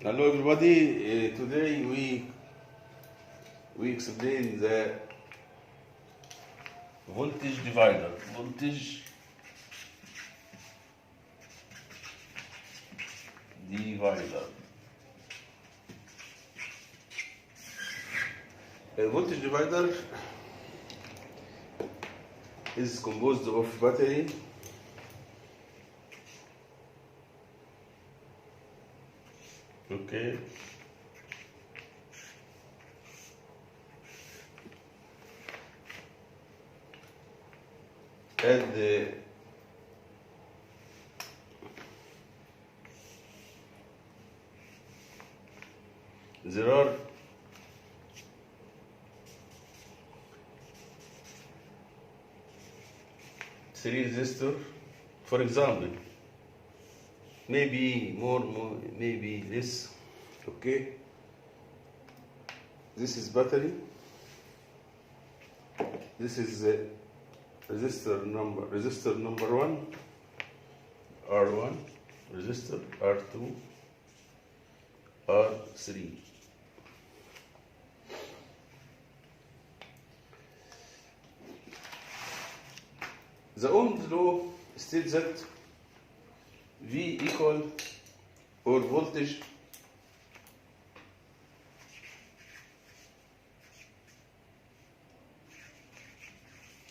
Hello everybody, today we explain the voltage divider. Voltage divider. A voltage divider is composed of battery and there are three resistors, for example, maybe more, maybe less. Okay, this is battery, this is resistor number one, R1, resistor R2, R3. The Ohm's law states that V equal or voltage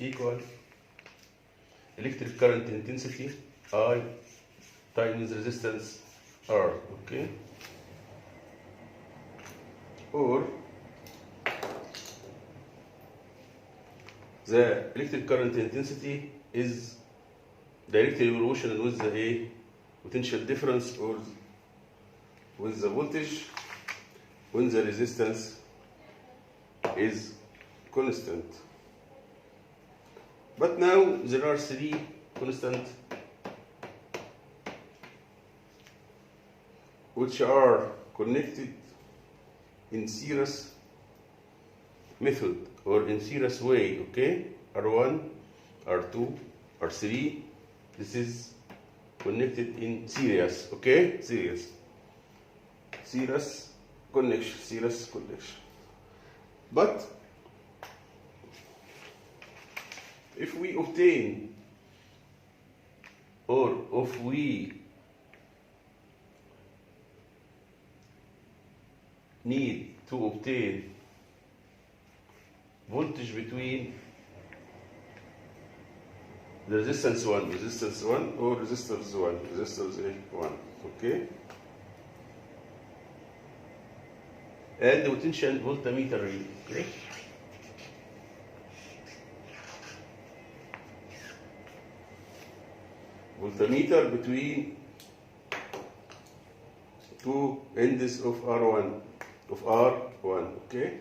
equal electric current intensity I times resistance R, okay? Or the electric current intensity is directly proportional with the potential difference or with the voltage when the resistance is constant. But now there are three constants which are connected in series method or in series way, okay? R1, R2, R3, this is connected in series, okay? Series connection. But if we obtain or if we need to obtain voltage between the resistance 1 or resistors 1, okay? And the potential voltmeter read, okay? Voltmeter between two ends of R1, okay?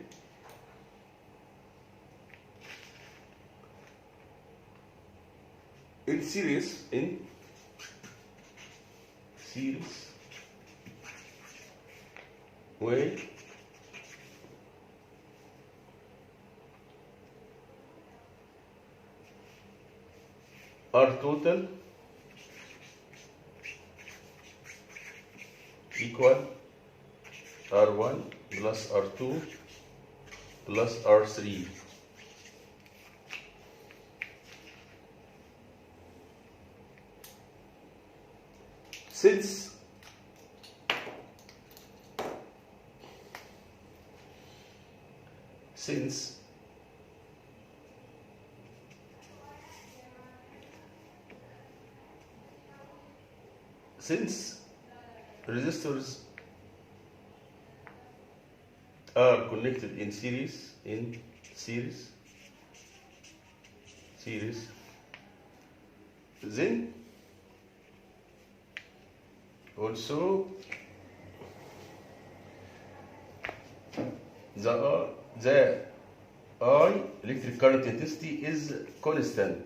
In series way R total equal R1 plus R2 plus R3. Since resistors are connected in series, then also the I electric current intensity is constant,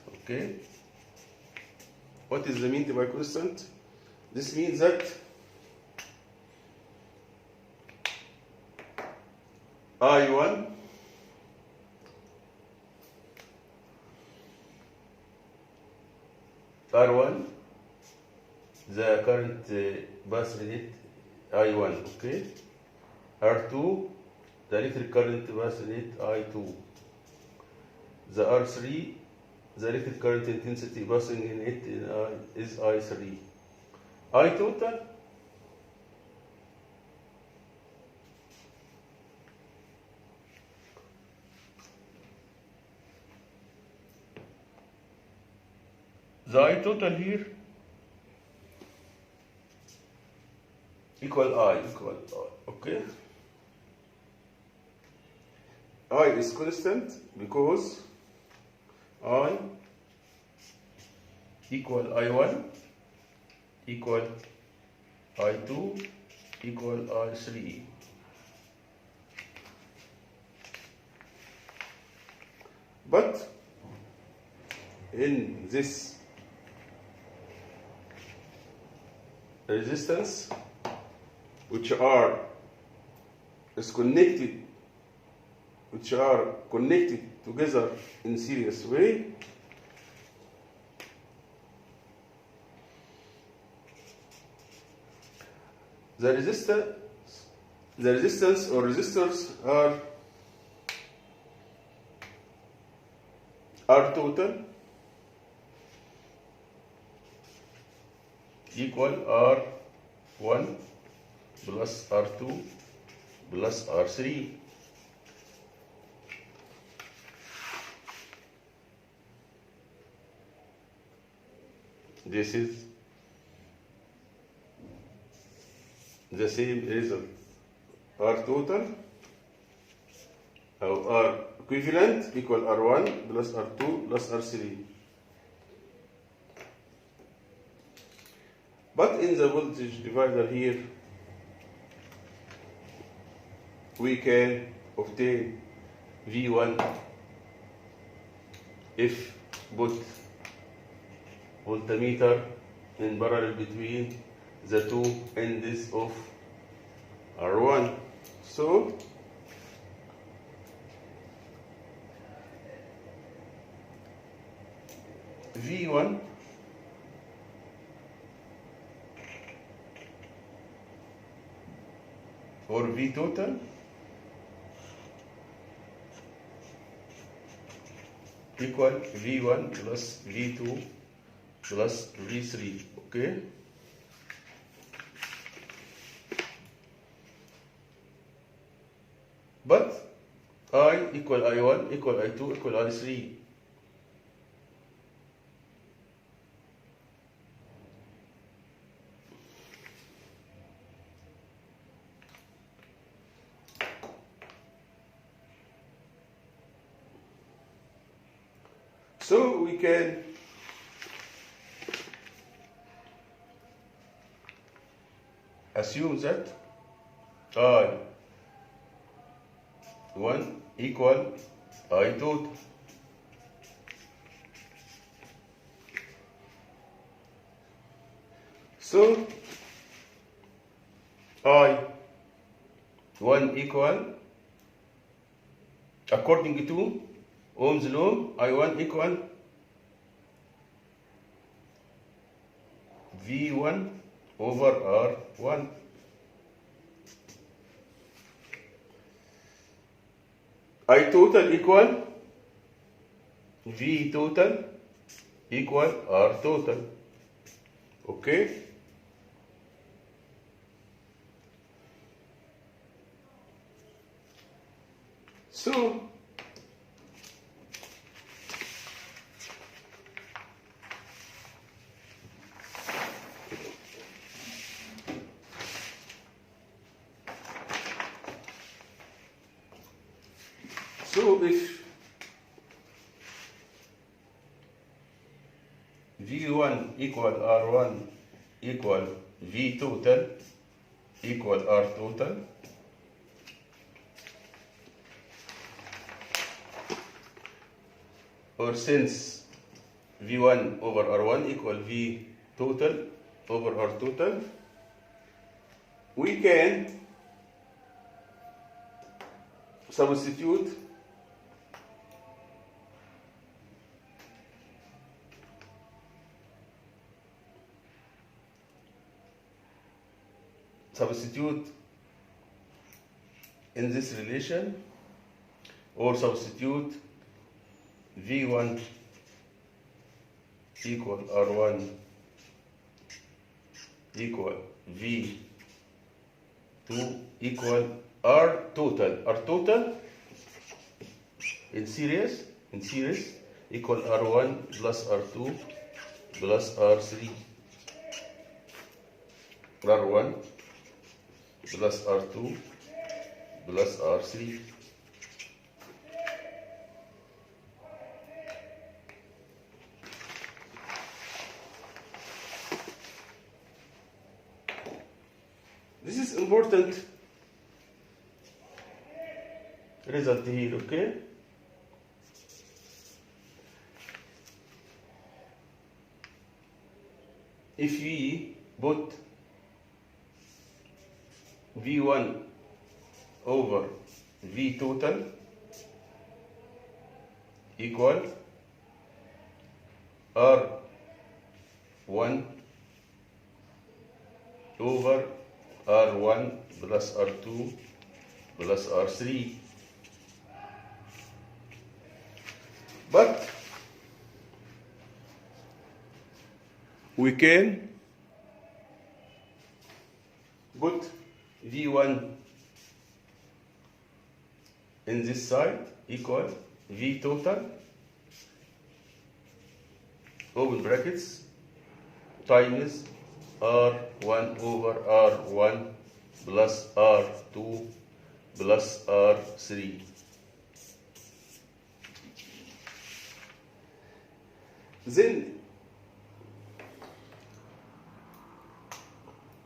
okay? What is the mean by constant? This means that I1 R1 the current bus rate I1, okay? R2, the electric current bus rate I2. The R3, the electric current intensity passing in it is I3. I total, the I total here equal I, okay? I is constant because I equal I1 equal I2 equal I3. But in this resistance, which are connected together in serious way, the resistance or resistors are R total equal R1 plus R2 plus R3. This is the same result. R total or R equivalent equal R1 plus R2 plus R3. But in the voltage divider here, we can obtain V1 if put voltmeter in parallel between the two ends of R1. So V1 or V total equal V1 plus V2 plus V3, okay? But I equal I1 equal I2 equal I3. So we can assume that I1 equal I total. So I1 equal, according to Ohm's law, I1 equal V1 over R1. I total equal V total equal R total. Okay? So if V1 equal R1 equal V total equal R total, or since V1 over R1 equal V total over R total, we can substitute substitute in this relation, or substitute V1 equal R1 equal V2 equal R total. R total in series equal R1 plus R2 plus R3. R1 plus R2 plus R3. This is important result here, okay? If we put V1 over V total equal R1 over R1 plus R2 plus R3. But we can put V1 in this side equal V total open brackets times R1 over R1 plus R2 plus R3. Then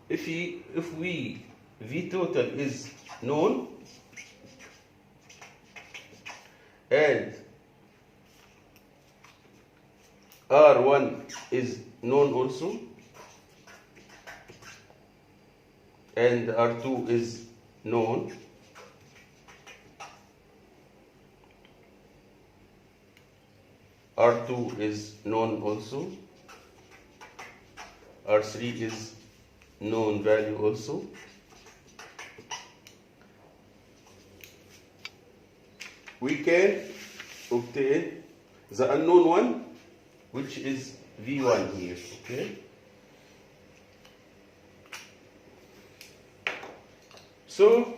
if we V total is known and R1 is known also and R2 is known, R2 is known also, R3 is known value also. We can obtain the unknown one, which is V1 here, okay? So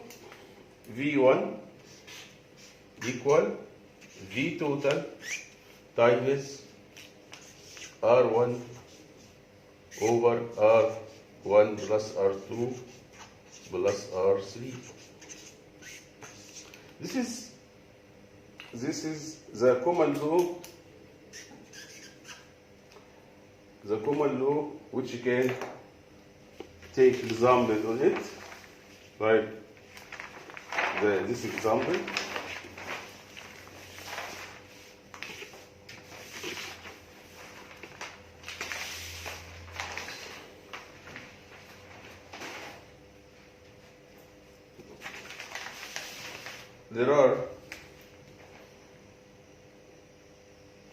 V1 equal V total times R1 over R1 plus R2 plus R3. This is the common law, which you can take example on it, like this example. There are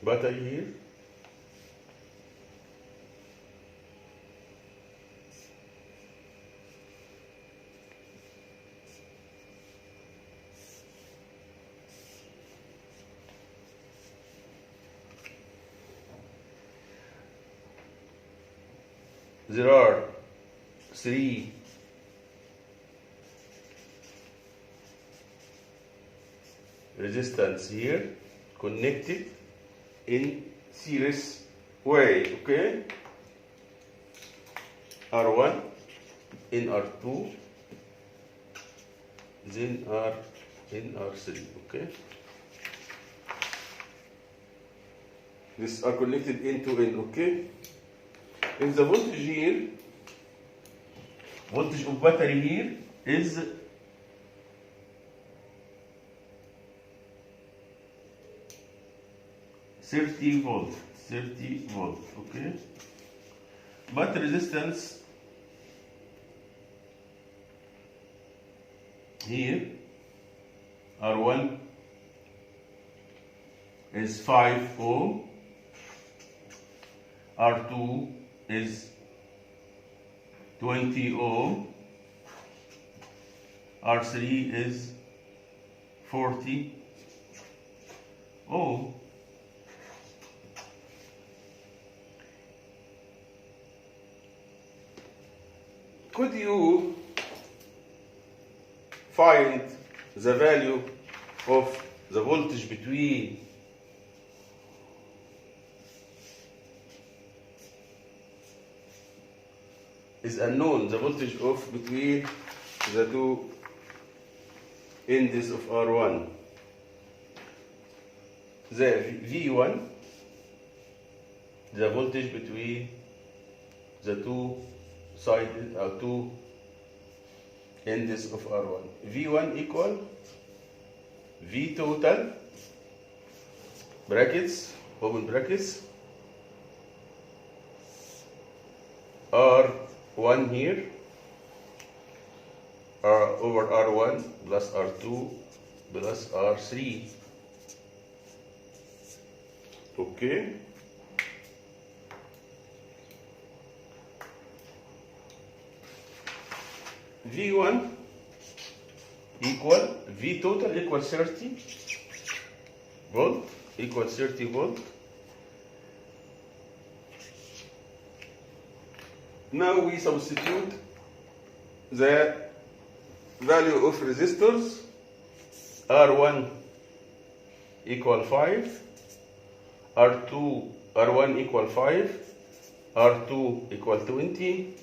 battery here. There are 3 resistance here connected in series way, okay? R1 in R2, then R in R3, okay? These are connected end to end, okay? In the voltage here, voltage of battery here is 30 volt, okay? But resistance here, R1 is 5 ohm, R2 is 20 ohm, R3 is 40 ohm. Could you find the value of the voltage between is unknown, the voltage of between the two ends of R1? The V1, the voltage between the two sides or two ends of R1. V1 equal V total, brackets, open brackets, R1 here, over R1 plus R2 plus R3. Okay. V1 equal V total equal 30 volt, equal 30 volt. Now we substitute the value of resistors. R1 equal 5, R1 equal 5, R2 equal 20,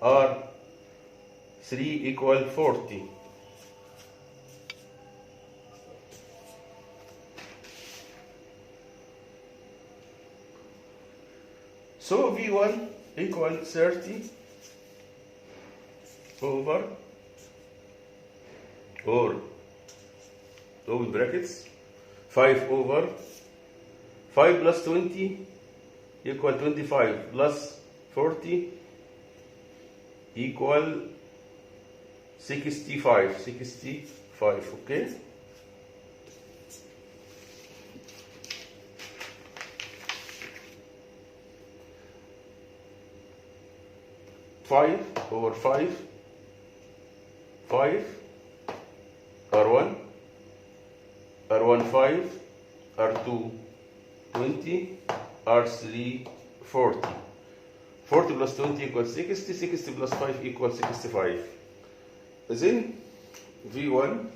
R3 equal 40. So V1 equal 30 over, or open brackets, 5 over 5 plus 20 equal 25 plus 40 equal 65, okay? Five over 5, R1 5, R2 20, R3 40. 40 plus 20 equals 60, 60 plus 5 equals 65. Then V1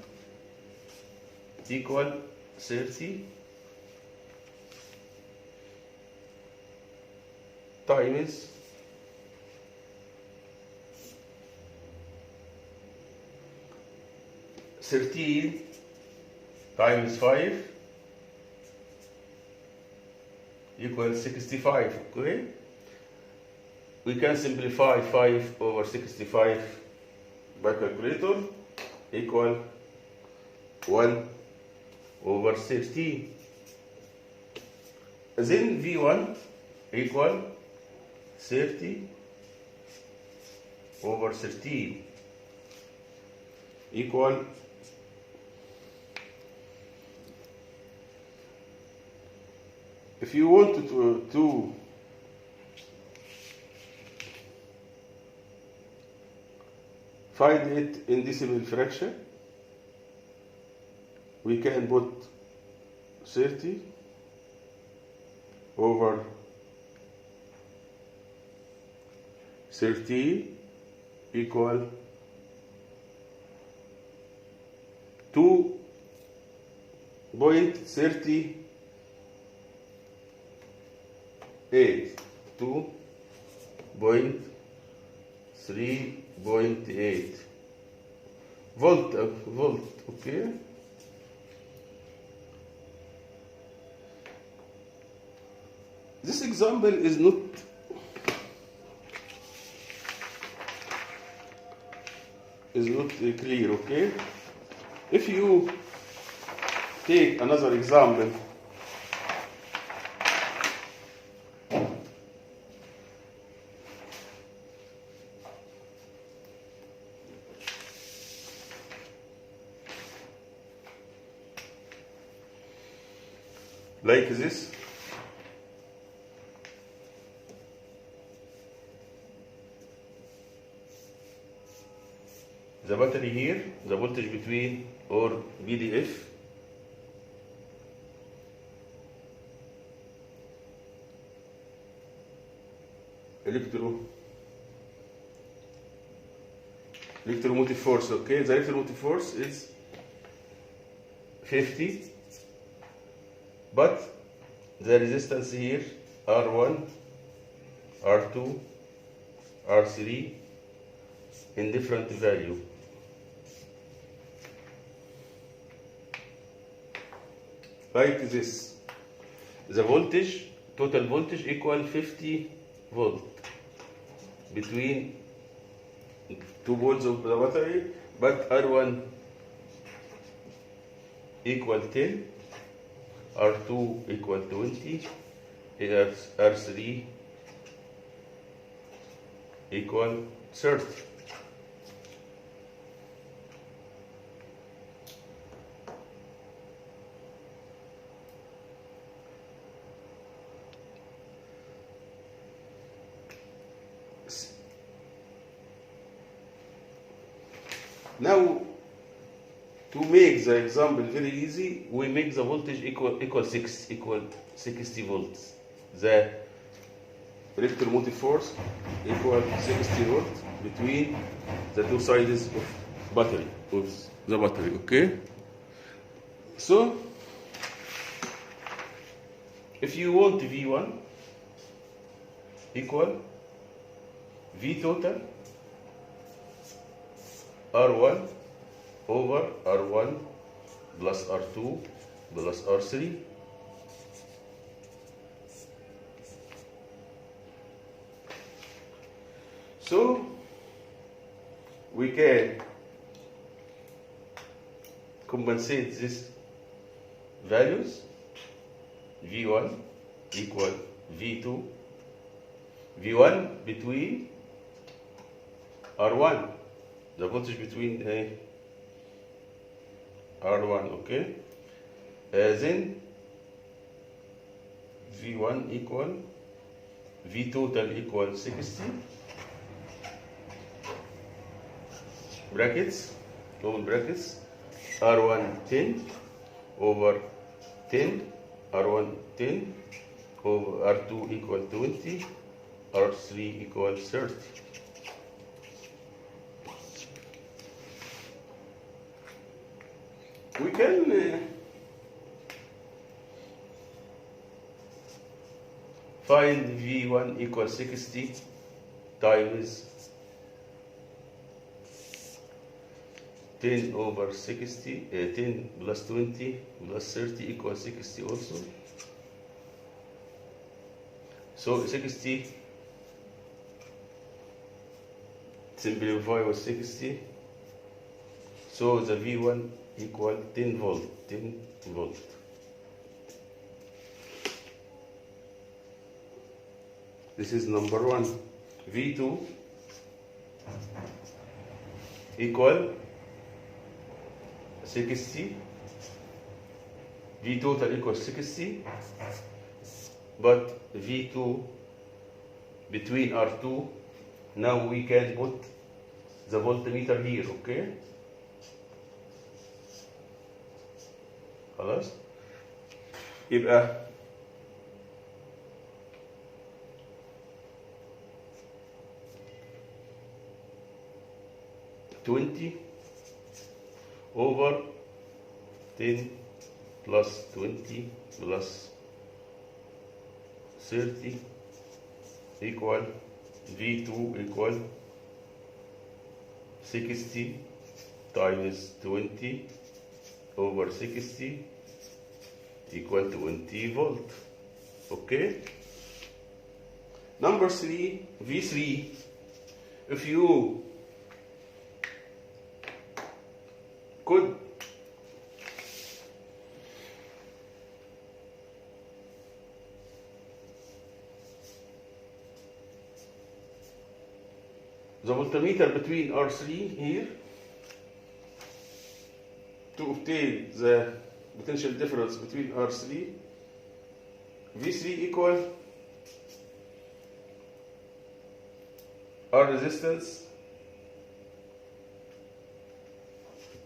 equal 30 times 13 times 5 equals 65, okay? We can simplify 5 over 65 by calculator, equal 1 over 13. Then V1 equal 30 over 13 equal if you want to find it in decimal fraction, we can put 30 over 13 equal 2.38, 2.3.8 volt, okay? This example is not clear, okay? If you take another example, like this, the battery here, the voltage between or BDF electromotive force. Okay, the electromotive force is 50, but the resistance here R1, R2, R3 in different value. Like this, the voltage, total voltage equal 50 volt between 2 poles of the battery, but R1 equal 10, R2 equal 20, R3 equal 30. Now, to make the example very easy, we make the voltage equal 60 volts. The electromotive force equal 60 volts between the two sides of the battery. Okay. So, if you want V1 equal V total R1 over R1 plus R2 plus R3 so we can compensate these values. V1 equal V2, V1 between R1, the voltage between R1, okay? Then V1 equal V total equal 60 brackets, open brackets, R1 10 over 10, R1 10 over R2 equal 20, R3 equal 30. We can find V1 equal 60 times 10 over 60, 10 plus 20 plus 30 equals 60 also. So 60, simplify with 60. So the V1 equal 10 volt, 10 volt. This is number one. V2 equal 60, V total equals 60, but V2 between R2, now we can put the voltmeter here, okay? خلاص؟ يبقى over 10 plus 20 plus 30 equal V2 equal 60 times 20 over 60 equal 20 volt. Okay? Number 3, V3, if you could the voltmeter between R3 here to obtain the potential difference between R3, V3 equal R resistance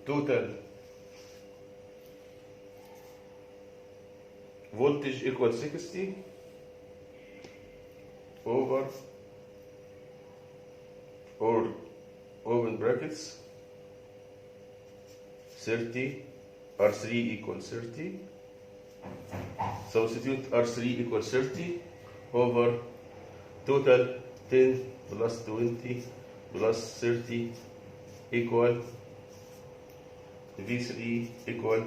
total voltage equals 60 over, or open brackets, 30, R3 equals 30. Substitute R3 equals 30 over total 10 plus 20 plus 30 equal V3 equal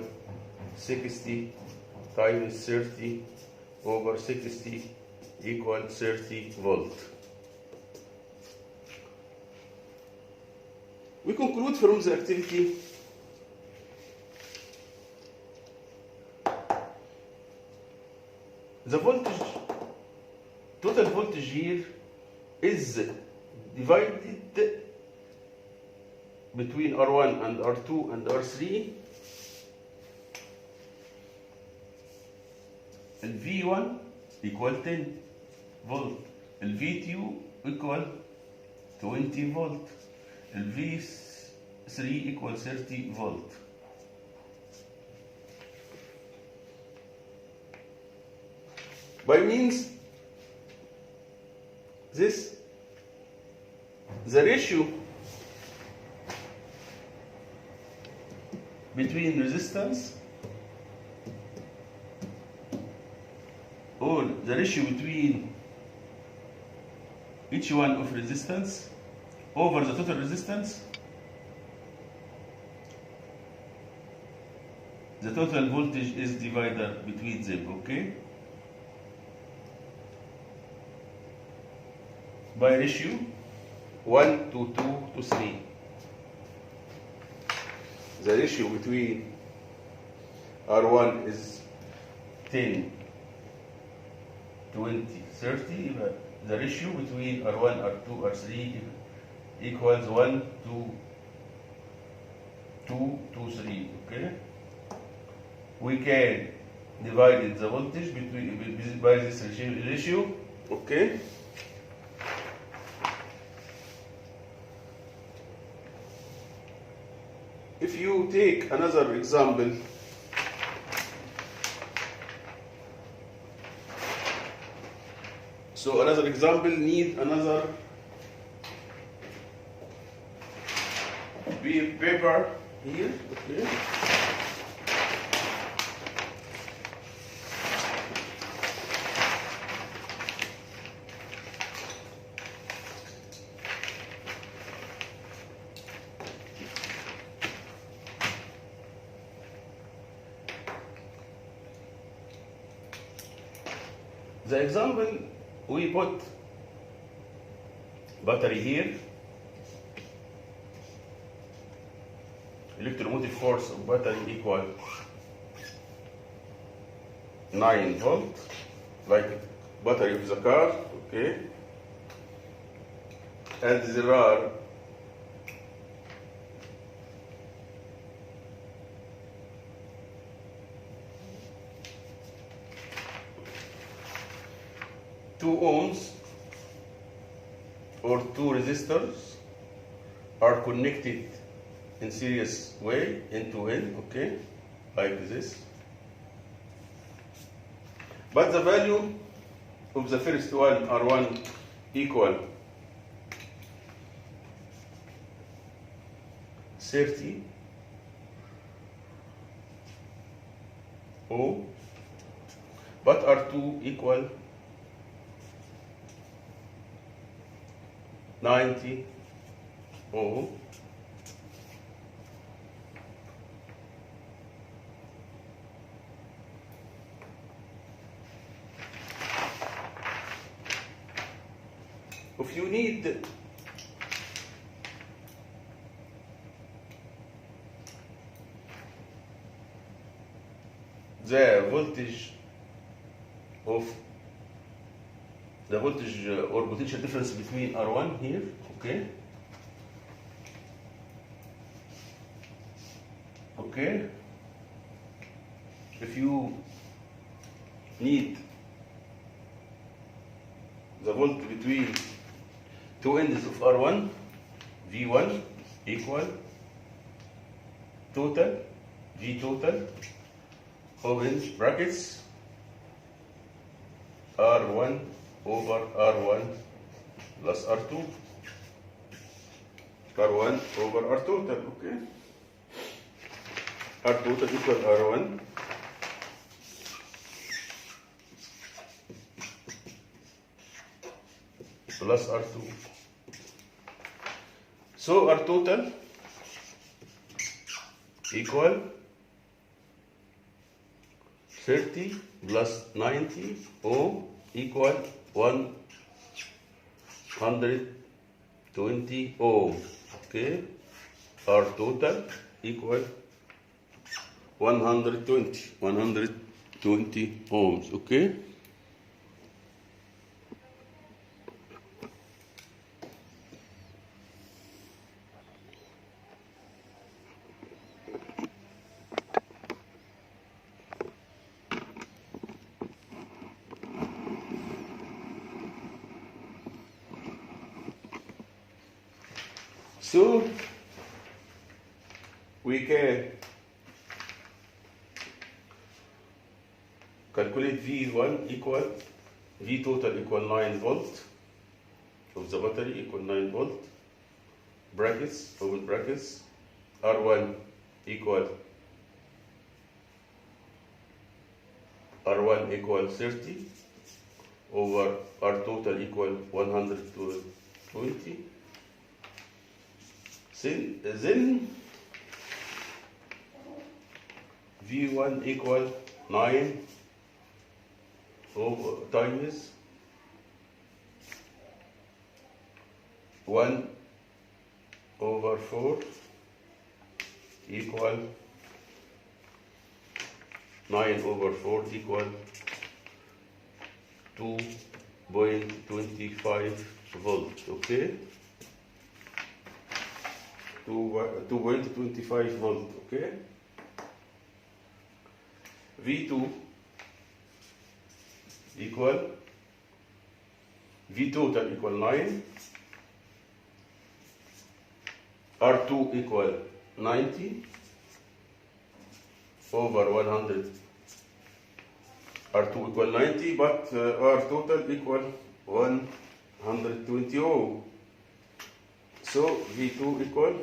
60 times 30 over 60 equal 30 volt. We conclude from the activity the voltage, total voltage here is divided between R1 and R2 and R3. And V1 equal 10 volt, and V2 equal 20 volt, and V3 equal 30 volt. By means this, the ratio between resistance, or the ratio between each one of resistance over the total resistance, the total voltage is divided between them, okay? By ratio 1 to 2 to 3. The ratio between R1 is 10, 20, 30. The ratio between R1, R2, R3 equals 1 to 2 to 3. Okay? We can divide the voltage by this ratio. Okay? If you take another example, so another example need another paper here, okay. The example, we put battery here, electromotive force of battery equal 9 volt, like battery of the car, okay, and there are two ohms or two resistors are connected in series way end to end, okay, like this. But the value of the first one, R1, equal 30 ohm, but R2 equal 90 ohm. If you need the voltage of the voltage or potential difference between R1 here, okay? Okay? If you need the volt between two ends of R1, V1 equal total V total open brackets R1 over R1 plus R2 R1 over R total. Okay, R total equal R1 plus R2. So R total equal 30 plus 90 ohm equal 120 ohm. Okay, R total equal 120 ohms. Okay, so we can calculate V1 equal V total equal 9 volt of the battery equal 9 volt brackets open brackets R1 equal 30 over R total equal 120. Then V1 equal 9 over times 1 over 4 equal 9 over 4 equal 2.25 volt. Okay, 2.25 volt. Okay, V2 equal V total equal 9, R2 equal 90 over 100. R2 equal 90, but R total equal 120 ohm. So V2 equal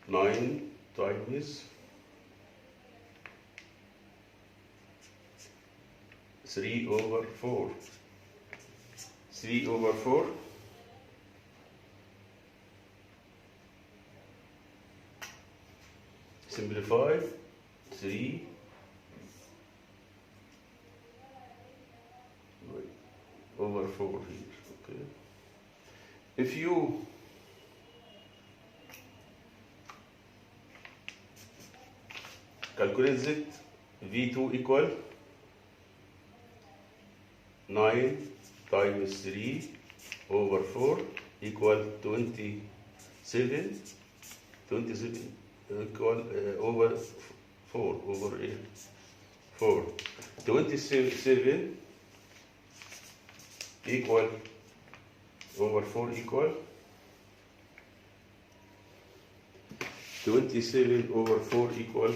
9 times 3 over 4. 3 over 4 simplify 3 over 4 here. Okay, if you calculate it, V2 equal 9 times 3 over 4 equal 27 equal over 4 over 4. 27 equal over 4 equal 27 over 4 equal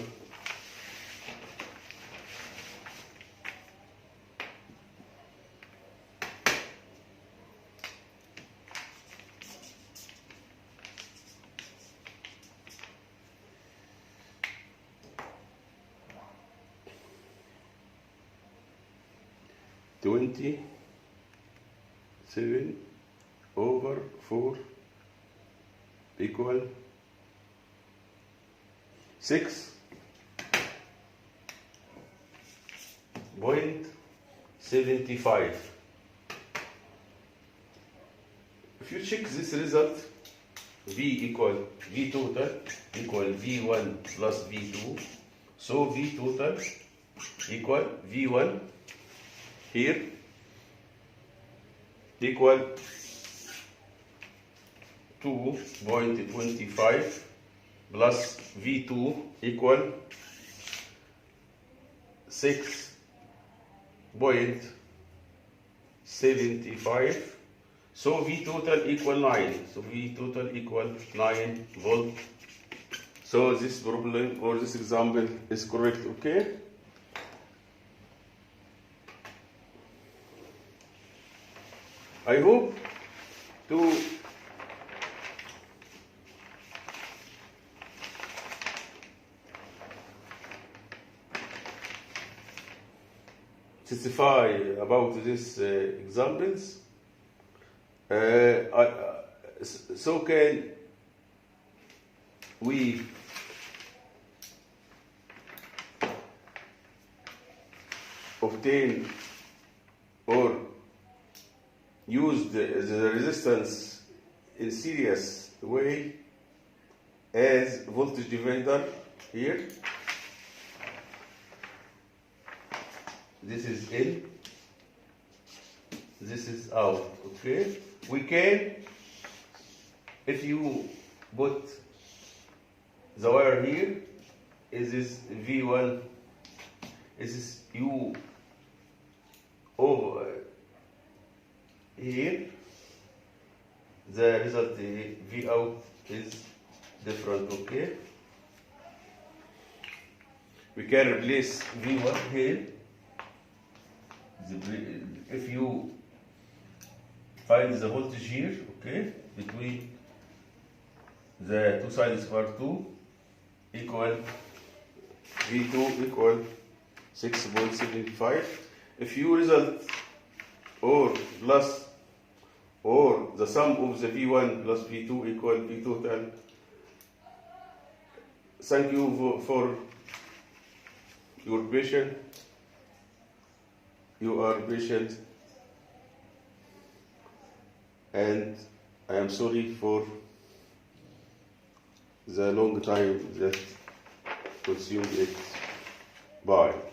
27 over 4 equal 6.75. If you check this result, V equal V total equal V1 plus V2, so V total equal V1 here equal 2.25 plus V2 equal 6.75. 75. So V total equal 9. So V total equal 9 volt. So this problem or this example is correct, okay? I hope to specify about these examples. So can we obtain or use the resistance in series way as voltage divider here. This is in, this is out, okay? We can, if you put the wire here, is this V1, is this U over here, the result V out is different, okay? We can replace V1 here. If you find the voltage here, okay, between the two sides of R2 equal V2 equal 6.75. If you result or plus or the sum of the V1 plus V2 equal V total. Thank you for your patience. You are patient, and I am sorry for the long time that consumed it. Bye.